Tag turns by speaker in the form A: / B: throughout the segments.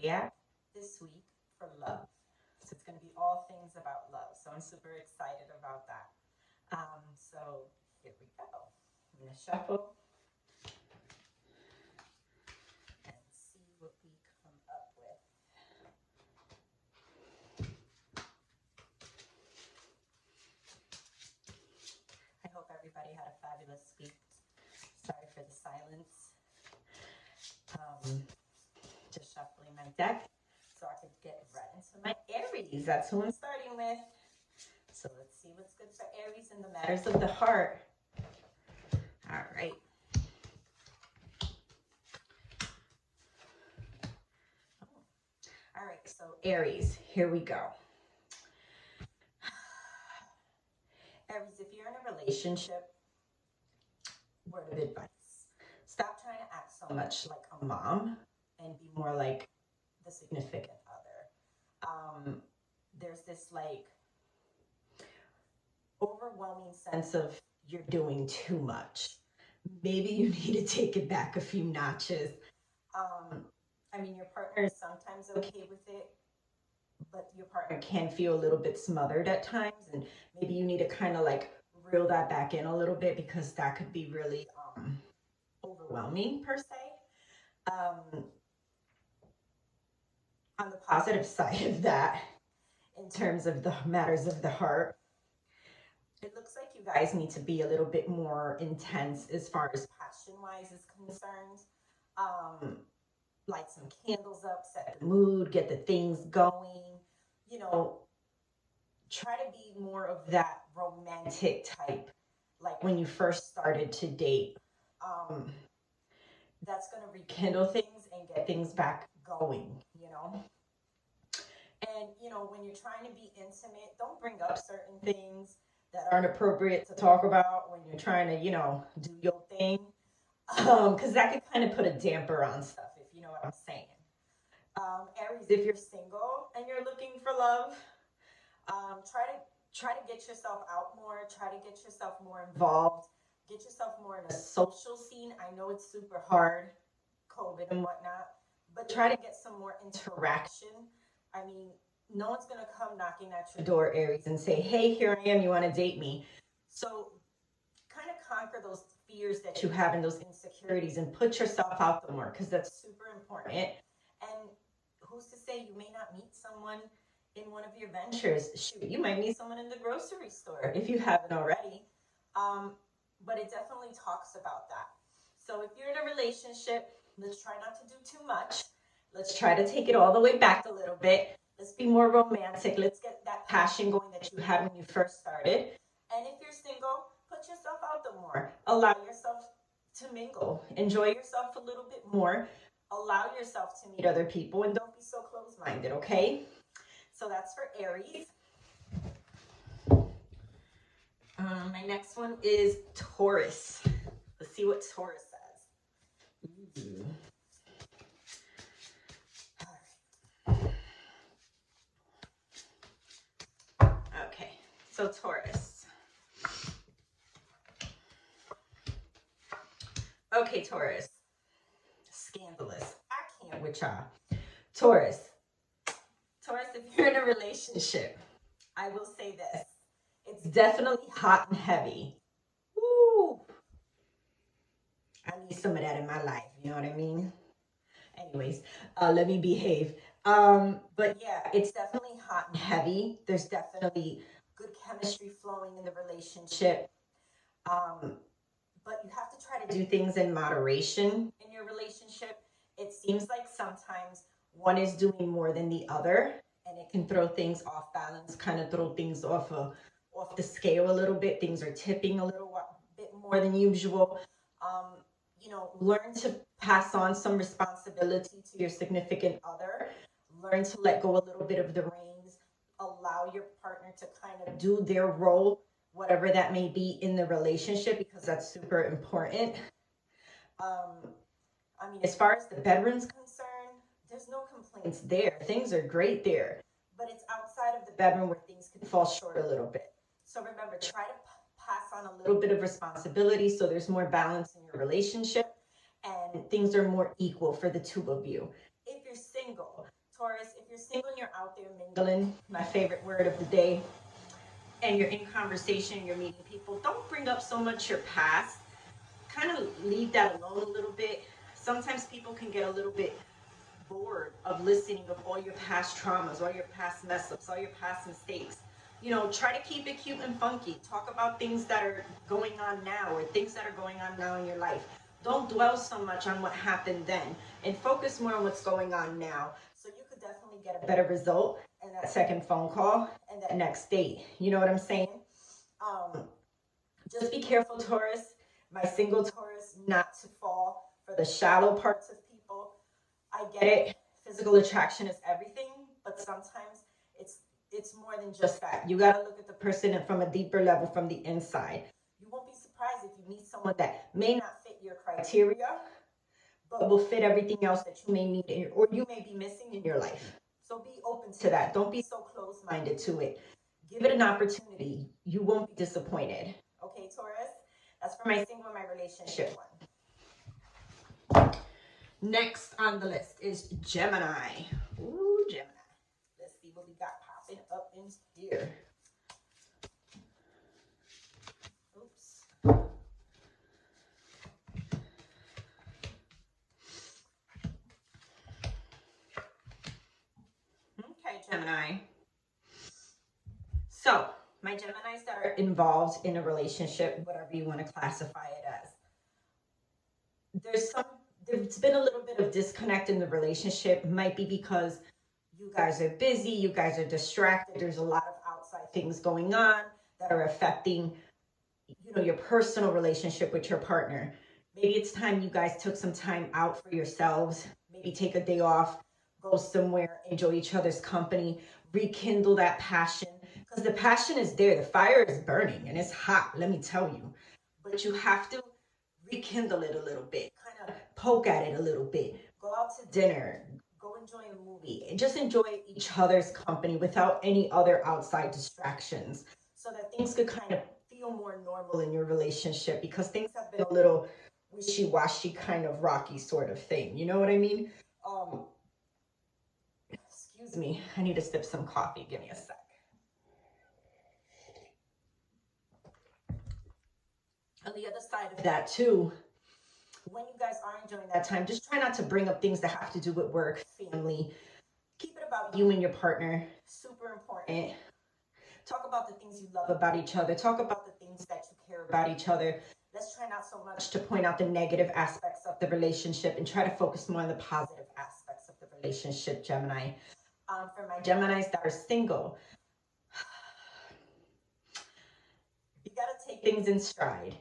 A: zodiac this week for love. So it's going to be all things about love. So I'm super excited about that. So here we go. I'm going to shuffle and see what we come up with. I hope everybody had a fabulous week. Sorry for the silence. Just shuffling my deck so I could get right into my Aries. That's who I'm starting with. So let's see what's good for Aries in the matters of the heart. All right. All right, so Aries, here we go. Aries, if you're in a relationship, word of advice, stop trying to act so much like a mom and be more like the significant other. There's this like overwhelming sense of you're doing too much. Maybe you need to take it back a few notches. I mean, your partner is sometimes okay with it, but your partner can feel a little bit smothered at times, and maybe you need to kind of like reel that back in a little bit because that could be really overwhelming per se. On the positive side of that, in terms of the matters of the heart, it looks like you guys need to be a little bit more intense as far as passion-wise is concerned. Light some candles up, set the mood, get the things going. You know, try to be more of that romantic type, like when you first started to date. That's going to rekindle things and get things back going, you know? And, you know, when you're trying to be intimate, don't bring up certain things that aren't appropriate to talk about when you're trying to, you know, do your thing. Because that could kind of put a damper on stuff, if you know what I'm saying. Aries, if you're single and you're looking for love, try to get yourself out more, try to get yourself more involved, get yourself more in a social scene. I know it's super hard, COVID and whatnot, but try to get some more interaction. I mean, no one's going to come knocking at your door, Aries, and say, hey, here I am, you want to date me? So kind of conquer those fears that you have and those insecurities and put yourself out there more, because that's super important. And who's to say you may not meet someone in one of your ventures? Shoot, you might meet someone in the grocery store if you haven't already. But it definitely talks about that. So if you're in a relationship, let's try not to do too much. Let's try to take it all the way back a little bit. Let's be more romantic. Let's get that passion going that you had when you first started. And if you're single, put yourself out there more. Allow yourself to mingle. Enjoy yourself a little bit more. Allow yourself to meet other people, and don't be so close-minded, okay? So that's for Aries. My next one is Taurus. Let's see what Taurus says. Ooh. Okay, so Taurus. Okay, Taurus. Scandalous. I can't with y'all. Taurus, if you're in a relationship, I will say this. It's definitely hot and heavy. Woo! I need some of that in my life, you know what I mean? Anyways, let me behave. But yeah, it's definitely hot and heavy. There's definitely good chemistry flowing in the relationship. But you have to try to do things in moderation in your relationship. It seems like sometimes one is doing more than the other, and it can throw things off balance, kind of throw things off the scale a little bit. Things are tipping a little bit more than usual. You know, learn to pass on some responsibility to your significant other. Learn to let go a little bit of the reins. Allow your partner to kind of do their role, whatever that may be in the relationship, because that's super important. I mean, as far as the bedroom's concerned, there's no complaints there. Things are great there. But it's outside of the bedroom where things can fall short a little bit. So remember, try to pass on a little bit of responsibility so there's more balance in your relationship and things are more equal for the two of you. If you're single, Taurus, if you're single and you're out there mingling, my favorite word of the day, and you're in conversation, you're meeting people, don't bring up so much your past. Kind of leave that alone a little bit. Sometimes people can get a little bit bored of listening of all your past traumas, all your past mess ups, all your past mistakes. You know, try to keep it cute and funky. Talk about things that are going on now or things that are going on now in your life. Don't dwell so much on what happened then and focus more on what's going on now. So you could definitely get a better result in that second phone call and that next date. You know what I'm saying? Just be careful, Taurus, my single Taurus, not to fall for the shallow parts of people. I get it. Physical attraction is everything, but sometimes it's more than just that. You got to look at the person from a deeper level from the inside. You won't be surprised if you meet someone that may not fit your criteria, but will fit everything else that you may need or you may be missing in your life. So be open to that. Don't be so close-minded to it. Give it an opportunity. You won't be disappointed. Okay, Taurus? That's for my single and my relationship one. Next on the list is Gemini. Ooh, Gemini. Let's see what we got popping up in here. Oops. Okay, Gemini. So, my Geminis that are involved in a relationship, whatever you want to classify it as, there's been a little bit of disconnect in the relationship. Might be because you guys are busy, you guys are distracted, there's a lot of outside things going on that are affecting, you know, your personal relationship with your partner. Maybe it's time you guys took some time out for yourselves, maybe take a day off, go somewhere, enjoy each other's company, rekindle that passion, because the passion is there, the fire is burning and it's hot, let me tell you, but you have to rekindle it a little bit, kind of poke at it a little bit, go out to dinner, go enjoy a movie, and just enjoy each other's company without any other outside distractions so that things could kind of feel more normal in your relationship, because things have been a little wishy-washy, kind of rocky sort of thing. You know what I mean? Excuse me, I need to sip some coffee. Give me a sec. On the other side of that too, when you guys are enjoying that time, just try not to bring up things that have to do with work, family. Keep it about you and your partner. Super important. Talk about the things you love about each other. Talk about the things that you care about each other. Let's try not so much to point out the negative aspects of the relationship and try to focus more on the positive aspects of the relationship, Gemini. For my Geminis that are single, you got to take things in stride.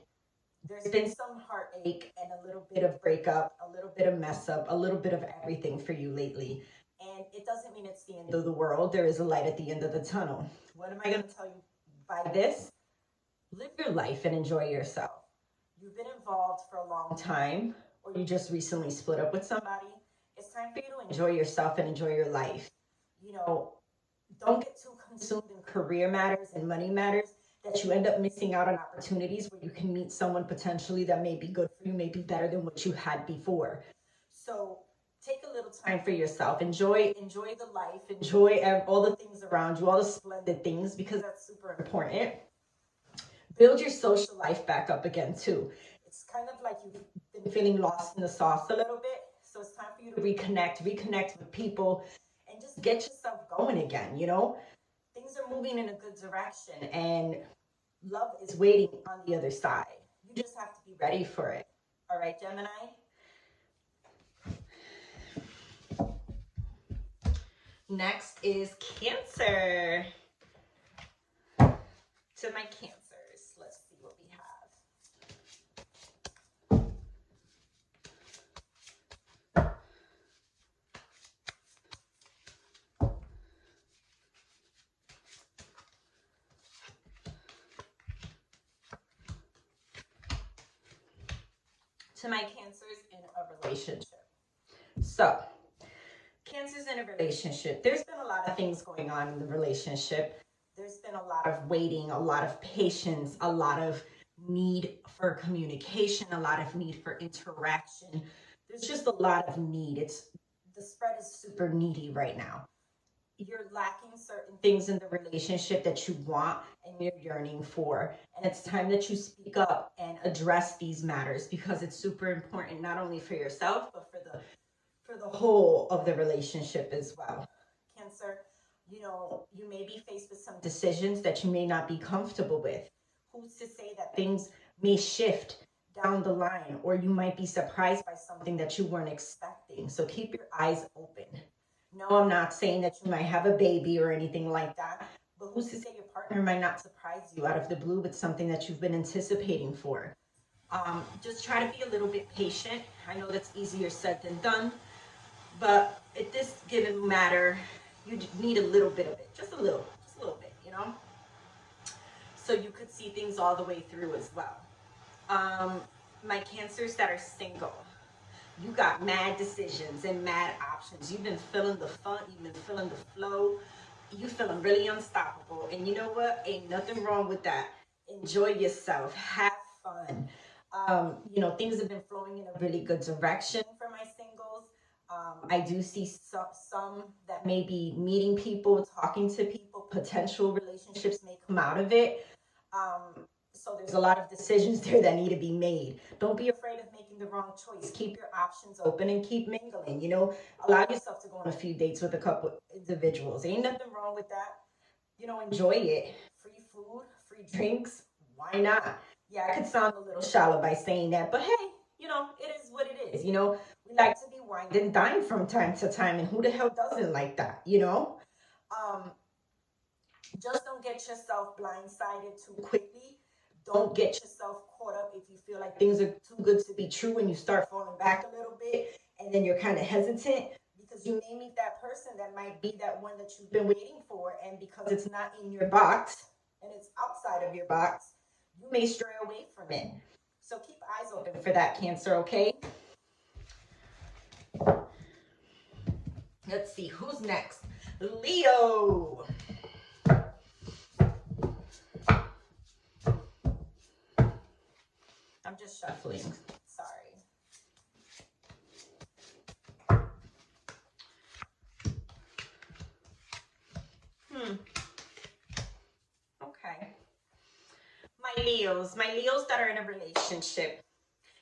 A: There's been some heartache and a little bit of breakup, a little bit of mess up, a little bit of everything for you lately. And it doesn't mean it's the end of the world. There is a light at the end of the tunnel. What am I going to tell you by this? Live your life and enjoy yourself. You've been involved for a long time, or you just recently split up with somebody. It's time for you to enjoy yourself and enjoy your life. You know, don't get too consumed in career matters and money matters that you end up missing out on opportunities where you can meet someone potentially that may be good for you, may be better than what you had before. So take a little time for yourself. Enjoy the life. Enjoy all the things around you, all the splendid things, because that's super important. Build your social life back up again too. It's kind of like you've been feeling lost in the sauce a little bit. So it's time for you to reconnect with people and just get yourself going again, you know? Things are moving in a good direction and love is waiting on the other side. You just have to be ready for it. All right, Gemini? Next is Cancer. To my Cancers, let's see what we have. To my Cancers in a relationship. So, Cancers in a relationship. There's been a lot of things going on in the relationship. There's been a lot of waiting, a lot of patience, a lot of need for communication, a lot of need for interaction. There's just a lot of need. the spread is super needy right now. You're lacking certain things in the relationship that you want and you're yearning for. And it's time that you speak up and address these matters, because it's super important, not only for yourself, but for the whole of the relationship as well. Cancer, you may be faced with some decisions that you may not be comfortable with. Who's to say that things may shift down the line, or you might be surprised by something that you weren't expecting. So keep your eyes open. No, I'm not saying that you might have a baby or anything like that, but who's to say your partner might not surprise you out of the blue with something that you've been anticipating for? Just try to be a little bit patient. I know that's easier said than done, but at this given matter, you need a little bit of it, just a little bit, so you could see things all the way through as well. My Cancers that are single, you got mad decisions and mad options. You've been feeling the fun, you've been feeling the flow, you feeling really unstoppable. And you know what? Ain't nothing wrong with that. Enjoy yourself, have fun. Things have been flowing in a really good direction for my singles. I do see some that may be meeting people, talking to people, potential relationships may come out of it. So there's a lot of decisions there that need to be made. Don't be afraid of making the wrong choice. Keep your options open and keep mingling. Allow yourself to go on a few dates with a couple individuals. Ain't nothing wrong with that. Enjoy it. Free food, free drinks. Why not? Yeah, I could sound a little shallow by saying that, but hey, it is what it is. We like to be wined and dined from time to time, and who the hell doesn't like that? Just don't get yourself blindsided too quickly. Don't get yourself caught up if you feel like things are too good to be true and you start falling back a little bit, and then you're kind of hesitant, because you may meet that person that might be that one that you've been waiting for, and because it's not in your box and it's outside of your box, you may stray away from it. So keep eyes open for that, Cancer, okay? Let's see, who's next? Leo. I'm just shuffling. Sorry. Okay. My Leos that are in a relationship,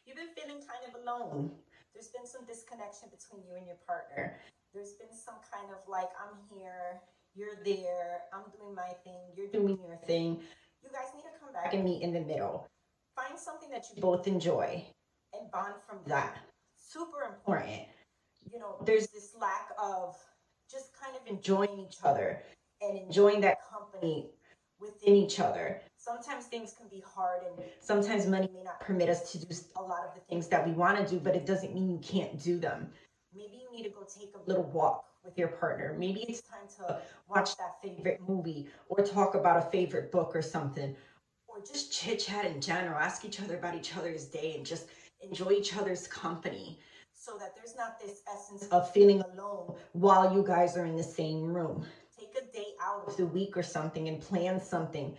A: you've been feeling kind of alone. There's been some disconnection between you and your partner. There's been some kind of like, I'm here, you're there, I'm doing my thing, you're doing your thing. You guys need to come back and meet in the middle. Find something that you both enjoy and bond from that. Super important. There's this lack of just kind of enjoying each other and enjoying that company within each other. Sometimes things can be hard, and sometimes money may not permit us to do a lot of the things that we want to do, but it doesn't mean you can't do them. Maybe you need to go take a little walk with your partner. Maybe it's time to watch that favorite movie or talk about a favorite book or something, or just chit chat in general. Ask each other about each other's day and just enjoy each other's company, so that there's not this essence of feeling alone while you guys are in the same room. Take a day out of the week or something and plan something,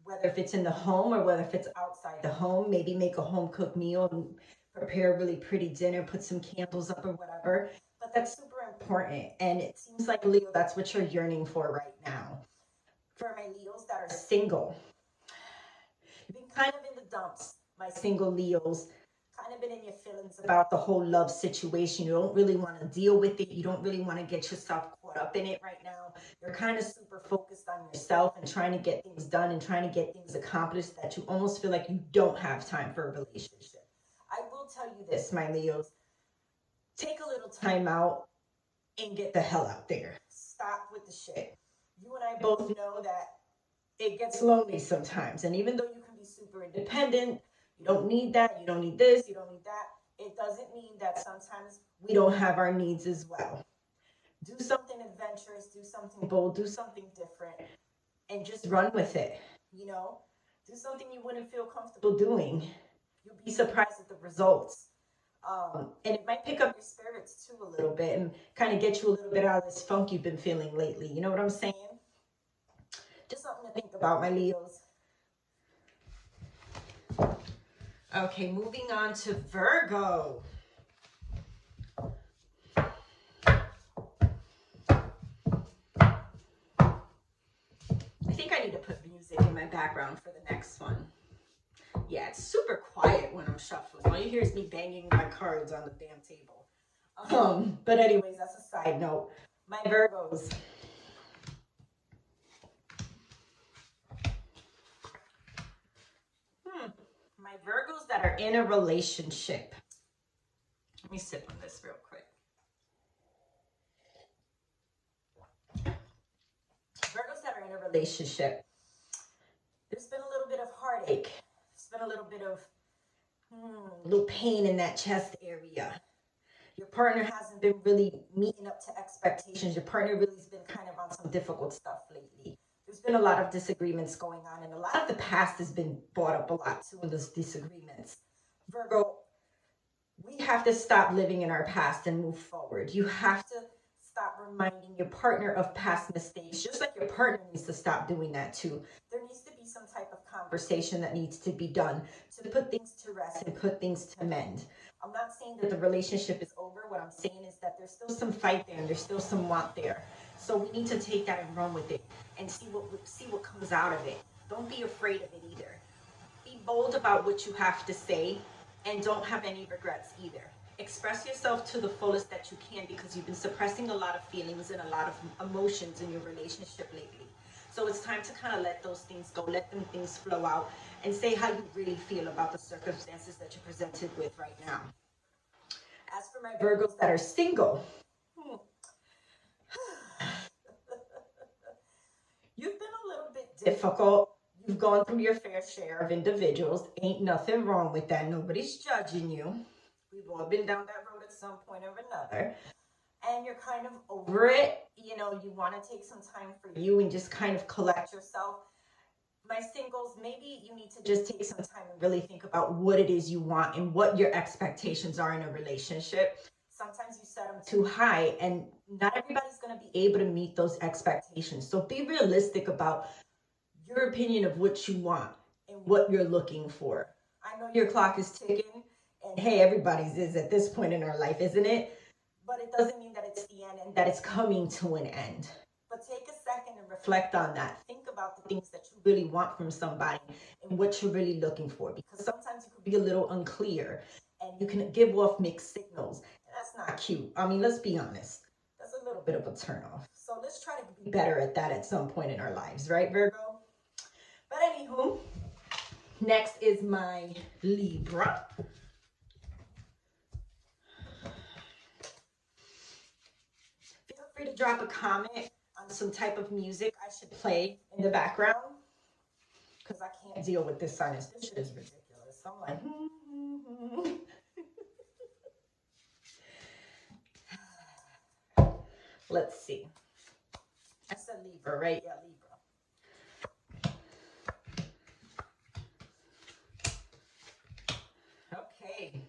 A: whether if it's in the home or whether if it's outside the home. Maybe make a home cooked meal and prepare a really pretty dinner, put some candles up or whatever. But that's super important. And it seems like, Leo, that's what you're yearning for right now. For my Leos that are single, you've been kind of in the dumps, my single Leos. Kind of been in your feelings about the whole love situation. You don't really want to deal with it. You don't really want to get yourself caught up in it right now. You're kind of super focused on yourself and trying to get things done and trying to get things accomplished, that you almost feel like you don't have time for a relationship. I will tell you this, my Leos. Take a little time out and get the hell out there. Stop with the shit. You and I both know that it gets lonely sometimes. And even though you can be super independent, you don't need that, you don't need this, you don't need that, it doesn't mean that sometimes we don't have our needs as well. Do something adventurous, do something bold, do something different, and just run with it. Do something you wouldn't feel comfortable doing. You'll be surprised at the results. And it might pick up your spirits too a little bit and kind of get you a little bit out of this funk you've been feeling lately. You know what I'm saying? Just something to think about, my Leos. Okay, moving on to Virgo. music in my background for the next one. Yeah, it's super quiet when I'm shuffling. All you hear is me banging my cards on the damn table. But anyways, that's a side note. My Virgos. My Virgos that are in a relationship. Let me sip on this real quick. Virgos that are in a relationship. There's been a little bit of heartache. There's been a little bit of little pain in that chest area. Your partner hasn't been really meeting up to expectations. Your partner really has been kind of on some difficult stuff lately. There's been a lot of disagreements going on, and a lot of the past has been brought up a lot too in those disagreements. Virgo, we have to stop living in our past and move forward. You have to stop reminding your partner of past mistakes, just like your partner needs to stop doing that too. There needs to be some type of conversation that needs to be done to put things to rest and put things to mend. I'm not saying that the relationship is over. What I'm saying is that there's still some fight there and there's still some want there. So we need to take that and run with it and see what comes out of it. Don't be afraid of it either. Be bold about what you have to say and don't have any regrets either. Express yourself to the fullest that you can, because you've been suppressing a lot of feelings and a lot of emotions in your relationship lately. So it's time to kind of let those things go, let them things flow out, and say how you really feel about the circumstances that you're presented with right now. As for my Virgos that are single, you've been a little bit difficult. You've gone through your fair share of individuals. Ain't nothing wrong with that. Nobody's judging you. We've all been down that road at some point or another. And you're kind of over it. You know, you want to take some time for you and just kind of collect yourself. My singles, maybe you need to just take some time and really think about what it is you want and what your expectations are in a relationship. Sometimes you set them too high, and not everybody's going to be able to meet those expectations. So be realistic about your opinion of what you want and what you're looking for. I know your clock is ticking, and hey, everybody's is at this point in our life, isn't it? But it doesn't mean that it's the end and that it's coming to an end. But take a second and reflect on that. Think about the things that you really want from somebody and what you're really looking for, because sometimes you could be a little unclear and you can give off mixed signals. And that's not cute. I mean, let's be honest. That's a little bit of a turnoff. So let's try to be better at that at some point in our lives, right, Virgo? But anywho, next is my Libra. Feel free to drop a comment on some type of music I should play in the background, because I can't deal with this sinus. This shit is ridiculous. I'm like, Let's see. I said Libra, right? Yeah, Libra. Okay.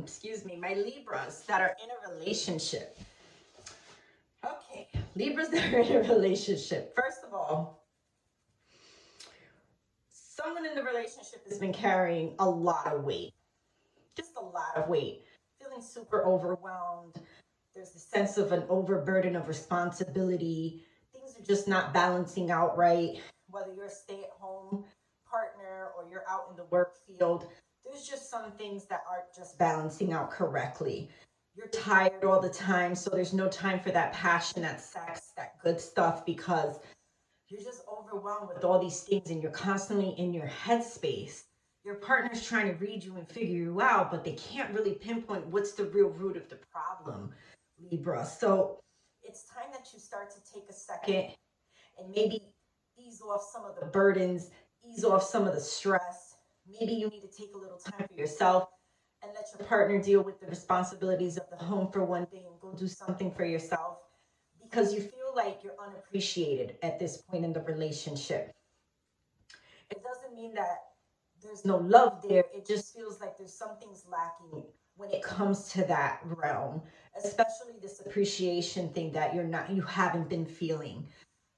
A: Excuse me, my Libras that are in a relationship. Okay, Libras that are in a relationship. First of all, someone in the relationship has been carrying a lot of weight. Just a lot of weight. Feeling super overwhelmed. There's the sense of an overburden of responsibility. Things are just not balancing out right. Whether you're a stay-at-home partner or you're out in the work field, there's just some things that aren't just balancing out correctly. You're tired all the time, so there's no time for that passion, that sex, that good stuff, because you're just overwhelmed with all these things and you're constantly in your headspace. Your partner's trying to read you and figure you out, but they can't really pinpoint what's the real root of the problem, Libra. So it's time that you start to take a second and maybe ease off some of the burdens, ease off some of the stress. Maybe you need to take a little time for yourself and let your partner deal with the responsibilities of the home for one day and go do something for yourself, because you feel like you're unappreciated at this point in the relationship. It doesn't mean that there's no love there. It just feels like there's some things lacking when it comes to that realm, especially this appreciation thing that you haven't been feeling.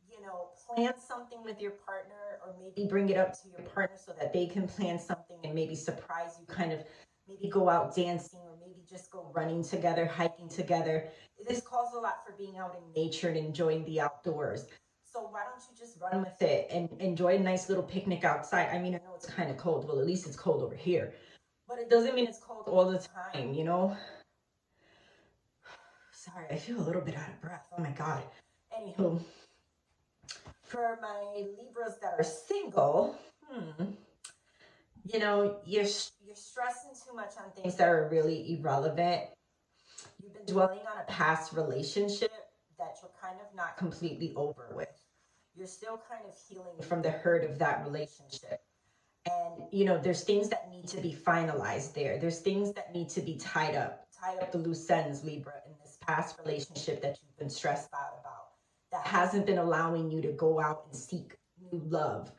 A: You know, plan something with your partner, or maybe bring it up to your partner so that they can plan something and maybe surprise you, kind of maybe go out dancing, or maybe just go running together, hiking together. This calls a lot for being out in nature and enjoying the outdoors. So why don't you just run with it and enjoy a nice little picnic outside? I mean, I know it's kind of cold. Well, at least it's cold over here. But it doesn't mean it's cold all the time, you know? Sorry, I feel a little bit out of breath. Oh my God. Anywho, for my Libras that are single, you know, you're stressing too much on things that are really irrelevant. You've been dwelling on a past relationship that you're kind of not completely over with. You're still kind of healing from the hurt of that relationship. And, you know, there's things that need to be finalized there. There's things that need to be tied up the loose ends, Libra, in this past relationship that you've been stressed out about, that hasn't been allowing you to go out and seek new love.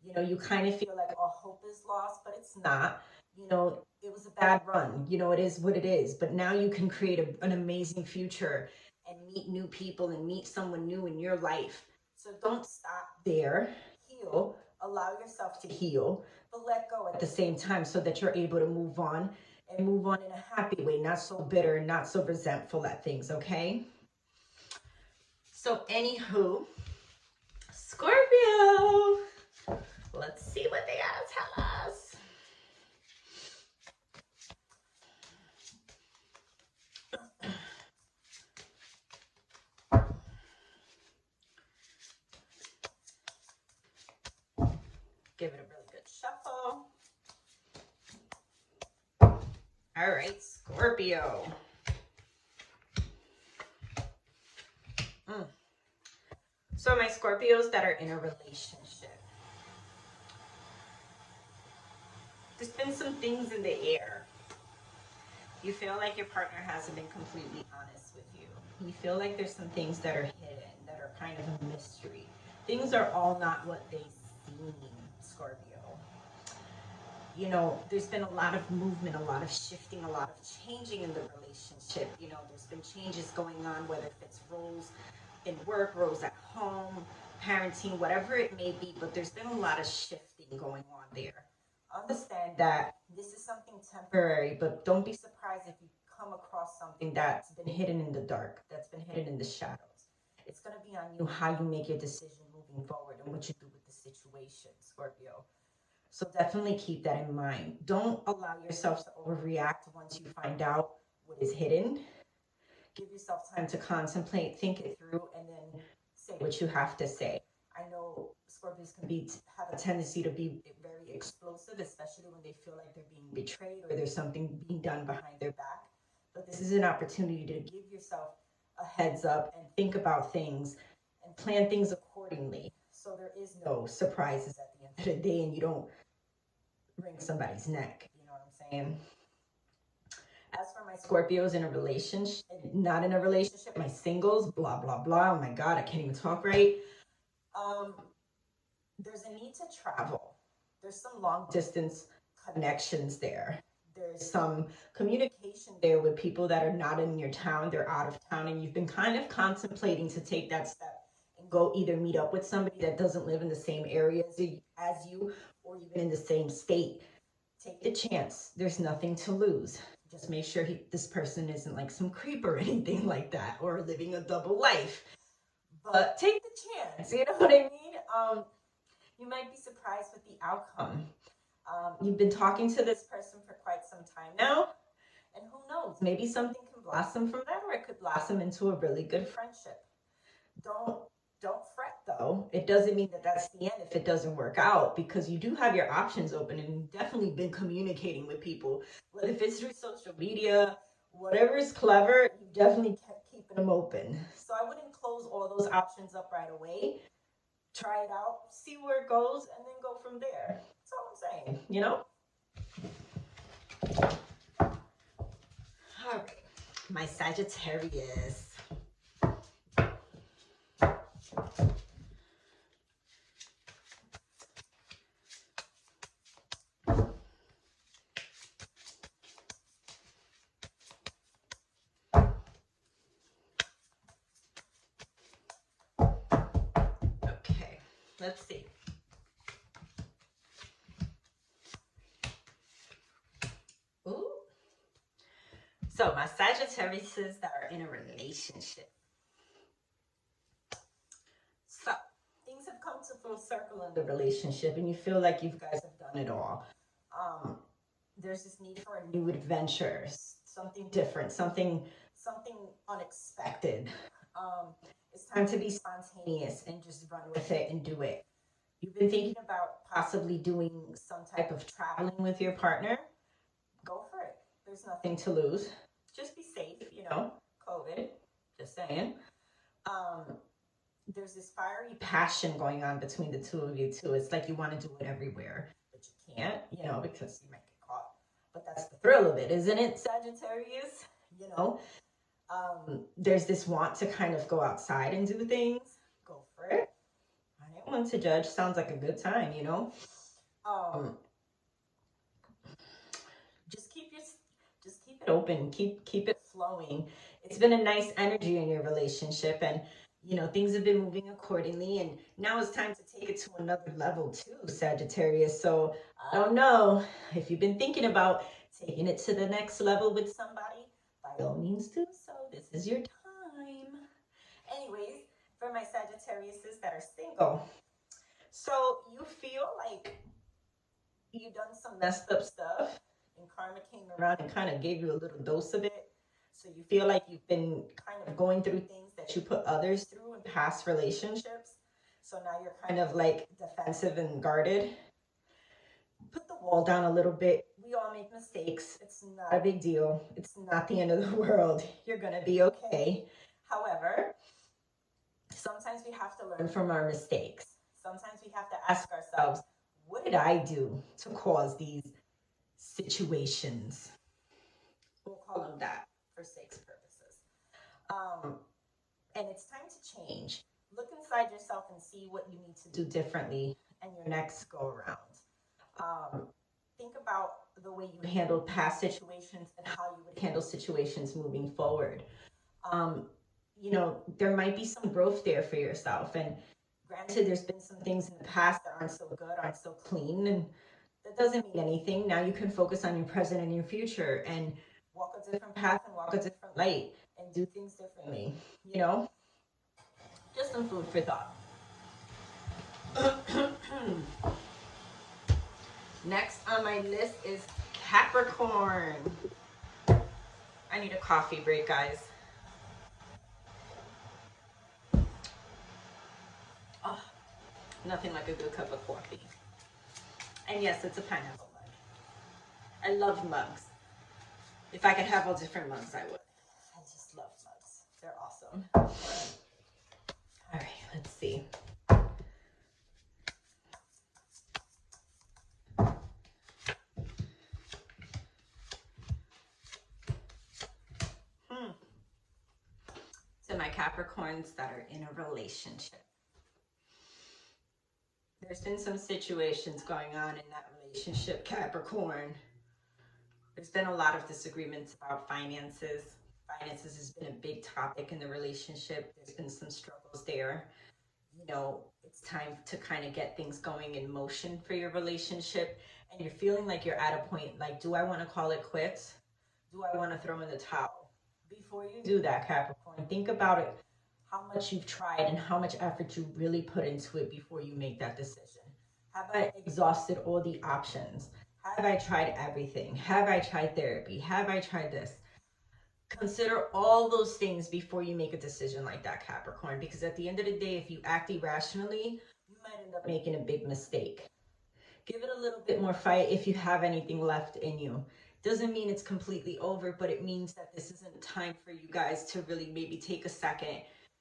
A: You know, you kind of feel like all hope is lost, but it's not. You know, it was a bad run. You know, it is what it is. But now you can create an amazing future and meet new people and meet someone new in your life. So don't stop there. Heal. Allow yourself to heal, but let go at the same time so that you're able to move on and move on in a happy way, not so bitter, not so resentful at things, okay? So anywho, Scorpio, let's see what they gotta tell us. Give it a really good shuffle. All right, Scorpio. So my Scorpios that are in a relationship, there's been some things in the air. You feel like your partner hasn't been completely honest with you. You feel like there's some things that are hidden, that are kind of a mystery. Things are all not what they seem, Scorpio. You know, there's been a lot of movement, a lot of shifting, a lot of changing in the relationship. You know, there's been changes going on, whether it's roles in work, roles at home, parenting, whatever it may be, but there's been a lot of shifting going on there. Understand that this is something temporary, but don't be surprised if you come across something that's been hidden in the dark, that's been hidden in the shadows. It's going to be on you how you make your decision moving forward and what you do with the situation, Scorpio. So definitely keep that in mind. Don't allow yourself to overreact once you find out what is hidden. Give yourself time to contemplate, think it through, and then say what you have to say. I know Scorpios can have a tendency to be very explosive, especially when they feel like they're being betrayed or there's something being done behind their back. But this is an opportunity to give yourself a heads up and think about things and plan things accordingly. So there is no surprises at the end of the day and you don't wring somebody's neck. You know what I'm saying? As for my Scorpios in a relationship, not in a relationship, my singles, blah, blah, blah. Oh my God, I can't even talk right. There's a need to travel. There's some long distance connections there. There's some communication there with people that are not in your town, they're out of town, and you've been kind of contemplating to take that step and go either meet up with somebody that doesn't live in the same area as you or even in the same state. Take the chance. There's nothing to lose. Just make sure this person isn't like some creep or anything like that or living a double life. But take the chance. You know what I mean? You might be surprised with the outcome. You've been talking to this person for quite some time now, and who knows, maybe something can blossom from that, or it could blossom into a really good friendship. Don't fret though. It doesn't mean that that's the end if it doesn't work out, because you do have your options open, and you've definitely been communicating with people, whether if it's through social media, whatever is clever, you definitely kept keeping them open. So I wouldn't close all those options up right away. Try it out, see where it goes, and then go from there. That's all I'm saying, you know? All right, my Sagittarius. Okay, let's see. Ooh. So my Sagittariuses that are in a relationship. So full circle in the relationship and you feel like you guys have done it all. There's this need for a new adventure, something different, something unexpected. It's time to be spontaneous and just run with it and do it. You've been thinking about possibly doing some type of traveling with your partner. Go for it. There's nothing to lose. Just be safe, COVID, just saying. There's this fiery passion going on between the two of you too. It's like you want to do it everywhere, but you can't, because you might get caught. But that's the thrill of it, isn't it, Sagittarius? There's this want to kind of go outside and do things. Go for it. I ain't one to judge. Sounds like a good time, Just keep it open. Keep it flowing. It's been a nice energy in your relationship, and things have been moving accordingly, and now it's time to take it to another level too, Sagittarius. So I don't know if you've been thinking about taking it to the next level with somebody. By all means do so. This is your time. Anyways, for my Sagittariuses that are single, so you feel like you've done some messed up stuff and karma came around and kind of gave you a little dose of it. So you feel like you've been kind of going through things that you put others through in past relationships. So now you're kind of like defensive and guarded. Put the wall down a little bit. We all make mistakes. It's not a big deal. It's not the end of the world. You're going to be okay. However, sometimes we have to learn from our mistakes. Sometimes we have to ask ourselves, what did I do to cause these situations? We'll call them that for sake's purposes. And it's time to change. Look inside yourself and see what you need to do differently in your next go around. Think about the way you handled past situations and how you would handle situations moving forward. There might be some growth there for yourself. And granted, there's been some things in the past that aren't so good, aren't so clean, and that doesn't mean anything. Now you can focus on your present and your future and walk a different path and walk a different light and do things differently, Just some food for thought. Next on my list is Capricorn. I need a coffee break, guys. Oh, nothing like a good cup of coffee. And yes, it's a pineapple mug. I love mugs. If I could have all different mugs, I would. I just love mugs. They're awesome. All right, let's see. To my Capricorns that are in a relationship. There's been some situations going on in that relationship, Capricorn. There's been a lot of disagreements about finances. Finances has been a big topic in the relationship. There's been some struggles there. It's time to kind of get things going in motion for your relationship. And you're feeling like you're at a point, like, do I want to call it quits? Do I want to throw in the towel? Before you do that, Capricorn, think about it, how much you've tried and how much effort you really put into it before you make that decision. Have I exhausted all the options? Have I tried everything? Have I tried therapy? Have I tried this? Consider all those things before you make a decision like that, Capricorn, because at the end of the day, if you act irrationally, you might end up making a big mistake. Give it a little bit more fight if you have anything left in you. Doesn't mean it's completely over, but it means that this isn't time for you guys to really maybe take a second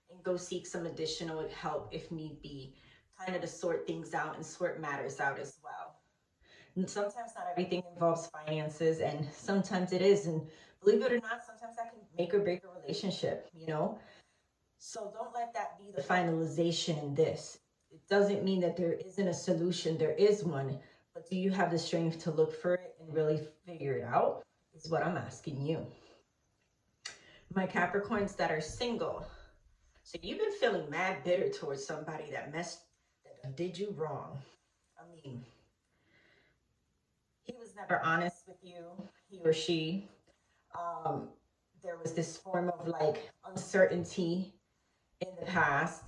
A: and go seek some additional help if need be, kind of to sort things out and sort matters out as well. And sometimes not everything involves finances, and sometimes it is. And believe it or not, sometimes that can make or break a relationship, So don't let that be the finalization in this. It doesn't mean that there isn't a solution. There is one. But do you have the strength to look for it and really figure it out? Is what I'm asking you. My Capricorns that are single. So you've been feeling mad bitter towards somebody that did you wrong. I mean, he was never honest with you, he or she. There was this form of like uncertainty in the past,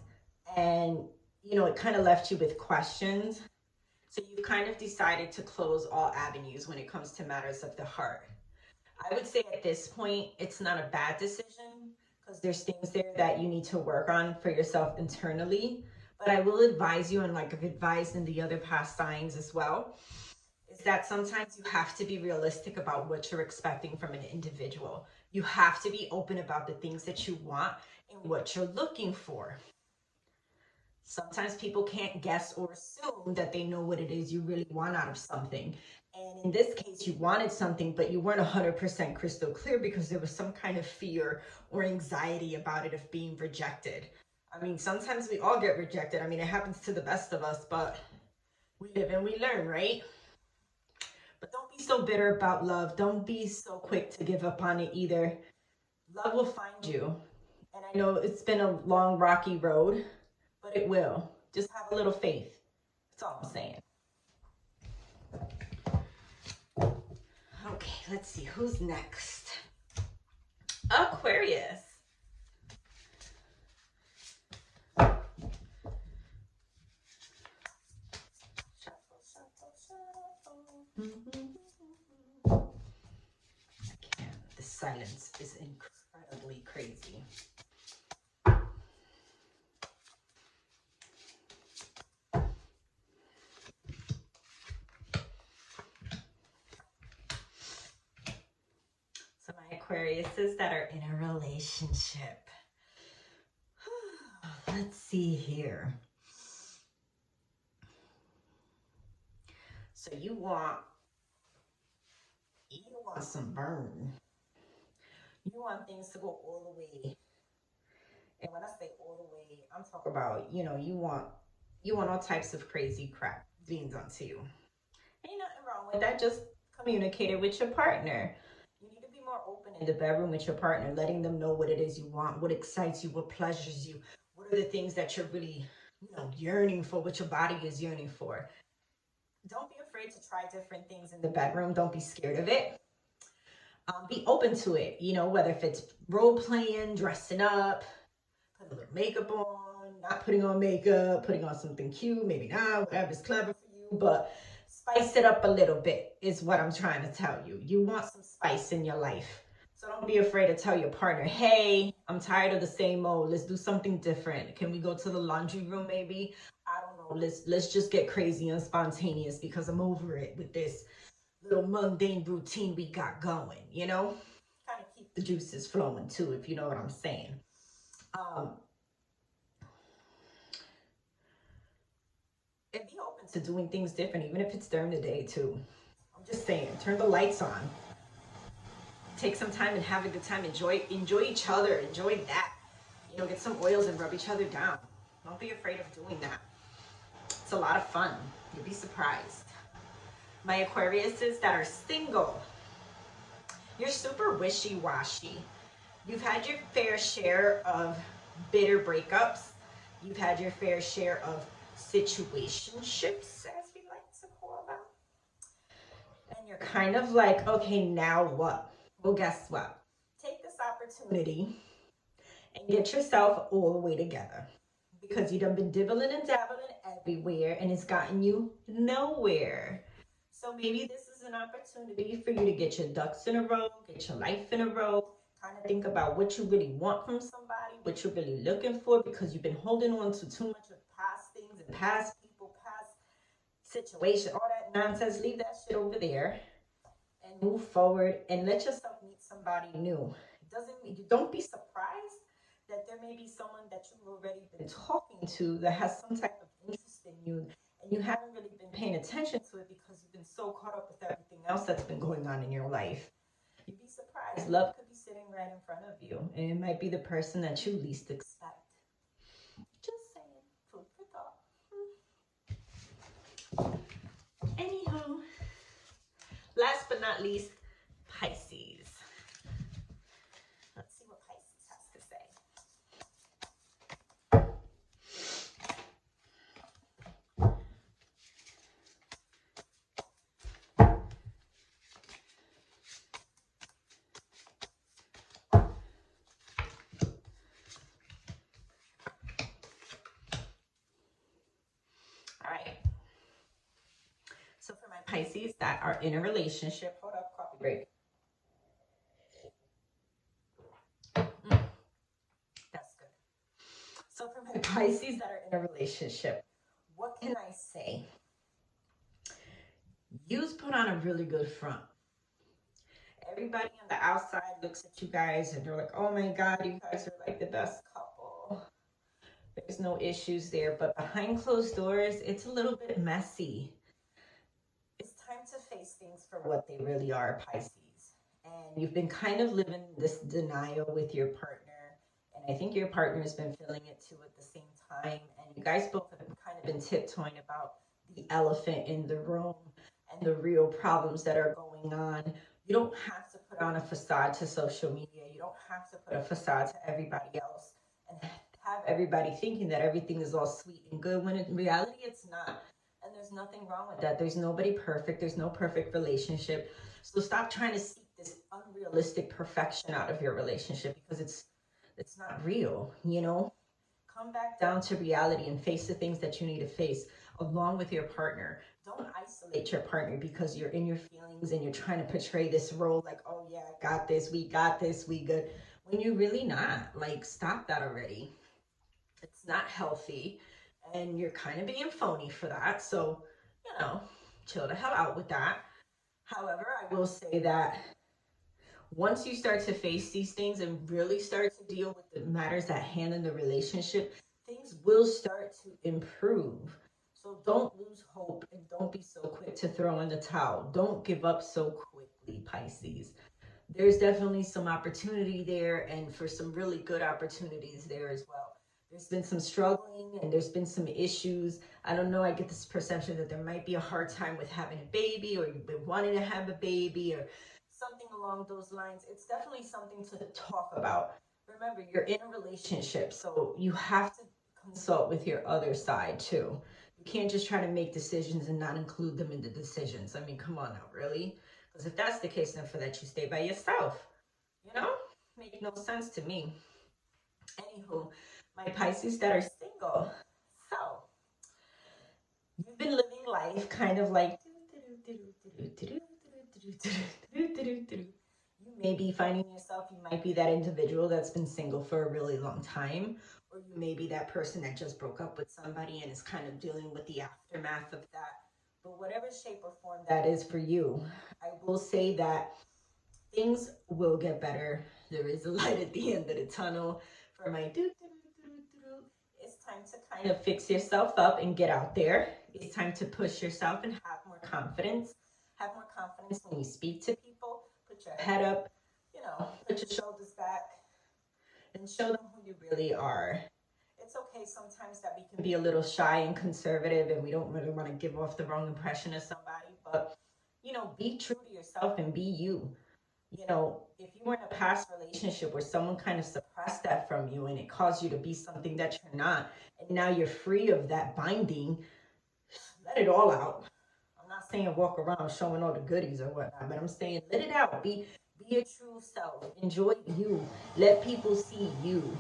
A: and you know, it kind of left you with questions. So you've kind of decided to close all avenues when it comes to matters of the heart. I would say at this point, it's not a bad decision because there's things there that you need to work on for yourself internally. But I will advise you, and like I've advised in the other past signs as well, is that sometimes you have to be realistic about what you're expecting from an individual. You have to be open about the things that you want and what you're looking for. Sometimes people can't guess or assume that they know what it is you really want out of something. And in this case, you wanted something, but you weren't 100% crystal clear because there was some kind of fear or anxiety about it of being rejected. I mean, sometimes we all get rejected. I mean, it happens to the best of us, but we live and we learn, right? But don't be so bitter about love. Don't be so quick to give up on it either. Love will find you. And I know it's been a long, rocky road, but it will. Just have a little faith. That's all I'm saying. Okay, let's see who's next. Aquarius. The silence is incredibly crazy. So my Aquariuses that are in a relationship. Let's see here. So you want some burn. You want things to go all the way. And when I say all the way, I'm talking about, you know, you want all types of crazy crap being done to you. Ain't nothing wrong with that. Just communicate it with your partner. You need to be more open in the bedroom with your partner, letting them know what it is you want, what excites you, what pleasures you, what are the things that you're really, you know, yearning for, what your body is yearning for. Don't be afraid to try different things in the bedroom. Don't be scared of it. Be open to it, you know, whether if it's role playing, dressing up, put a little makeup on, not putting on makeup, putting on something cute, maybe not, whatever's clever for you, but spice it up a little bit is what I'm trying to tell you. You want some spice in your life. So don't be afraid to tell your partner, hey, I'm tired of the same old. Let's do something different. Can we go to the laundry room maybe? I don't know. Let's just get crazy and spontaneous because I'm over it with this little mundane routine we got going, you know? Kind of keep the juices flowing too, if you know what I'm saying. And be open to doing things different, even if it's during the day too. I'm just saying, turn the lights on. Take some time and have a good time. Enjoy each other. Enjoy that. You know, get some oils and rub each other down. Don't be afraid of doing that. It's a lot of fun. You'll be surprised. My Aquariuses that are single, you're super wishy-washy. You've had your fair share of bitter breakups. You've had your fair share of situationships, as we like to call them. And you're kind of like, okay, now what? Well, guess what? Take this opportunity and get yourself all the way together. Because you done been dibbling and dabbling everywhere and it's gotten you nowhere. So maybe this is an opportunity for you to get your ducks in a row, get your life in a row, kind of think about what you really want from somebody, what you're really looking for, because you've been holding on to too much of past things and past people, past situation, all that nonsense. Leave that shit over there and move forward and let yourself meet somebody new. Don't be surprised that there may be someone that you've already been talking to that has some type of interest in you and you haven't really been paying attention to it because you've been so caught up with everything else that's been going on in your life. You'd be surprised. Love could be sitting right in front of you and it might be the person that you least expect. Just saying, food for thought. Anywho, last but not least, Pisces. Let's see what Pisces has to say. Pisces that are in a relationship, hold up, coffee break. That's good. So for my Pisces that are in a relationship, what can I say? You's put on a really good front. Everybody on the outside looks at you guys and they're like, oh my God, you guys are like the best couple. There's no issues there. But behind closed doors, it's a little bit messy. It's time to face things for what they really are, Pisces. And you've been kind of living this denial with your partner. And I think your partner has been feeling it too at the same time. And you guys both have kind of been tiptoeing about the elephant in the room and the real problems that are going on. You don't have to put on a facade to social media. You don't have to put a facade to everybody else and have everybody thinking that everything is all sweet and good when in reality it's not. And there's nothing wrong with that. There's nobody perfect. There's no perfect relationship. So stop trying to seek this unrealistic perfection out of your relationship because it's not real, you know? Come back down to reality and face the things that you need to face along with your partner. Don't isolate your partner because you're in your feelings and you're trying to portray this role like, oh yeah, I got this, we good. When you're really not. Like, stop that already. It's not healthy and you're kind of being phony for that. So, you know, chill the hell out with that. However, I will say that once you start to face these things and really start to deal with the matters at hand in the relationship, things will start to improve. So don't lose hope and don't be so quick to throw in the towel. Don't give up so quickly, Pisces. There's definitely some opportunity there and for some really good opportunities there as well. There's been some struggling and there's been some issues. I don't know, I get this perception that there might be a hard time with having a baby or you've been wanting to have a baby or something along those lines. It's definitely something to talk about. Remember, you're in a relationship, so you have to consult with your other side too. You can't just try to make decisions and not include them in the decisions. I mean, come on now, really? Because if that's the case, then for that you stay by yourself. You know? Make no sense to me. Anywho, my Pisces that are single. So, you've been living life kind of like you may be finding yourself, you might be that individual that's been single for a really long time, or you may be that person that just broke up with somebody and is kind of dealing with the aftermath of that. But whatever shape or form that is for you, I will say that things will get better. There is a light at the end of the tunnel. For my it's time to kind of fix yourself up and get out there. It's time to push yourself and have more confidence. Have more confidence when you speak to people. Put your head up, you know, put your shoulders back and show them who you really are. It's okay sometimes that we can be a little shy and conservative and we don't really want to give off the wrong impression of somebody, but you know, be true to yourself and be you. You know, if you were in a past relationship where someone kind of suppressed that from you and it caused you to be something that you're not, and now you're free of that binding, let it all out. I'm not saying walk around showing all the goodies or whatnot, but I'm saying let it out. Be your true self. Enjoy you. Let people see you,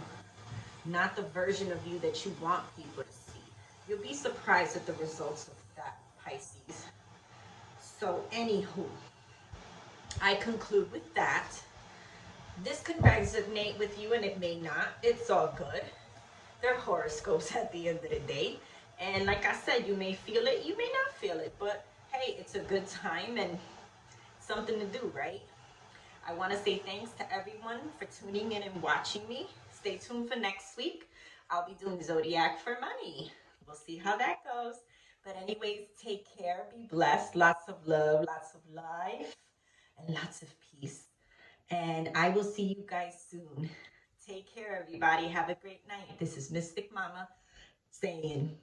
A: not the version of you that you want people to see. You'll be surprised at the results of that, Pisces. So, anywho, I conclude with that. This could resonate with you and it may not. It's all good. They're horoscopes at the end of the day. And like I said, you may feel it, you may not feel it, but hey, it's a good time and something to do, right? I want to say thanks to everyone for tuning in and watching me. Stay tuned for next week. I'll be doing Zodiac for money. We'll see how that goes. But anyways, take care, be blessed, lots of love, lots of life, and lots of peace. And I will see you guys soon. Take care, everybody. Have a great night. This is Mystic Mama saying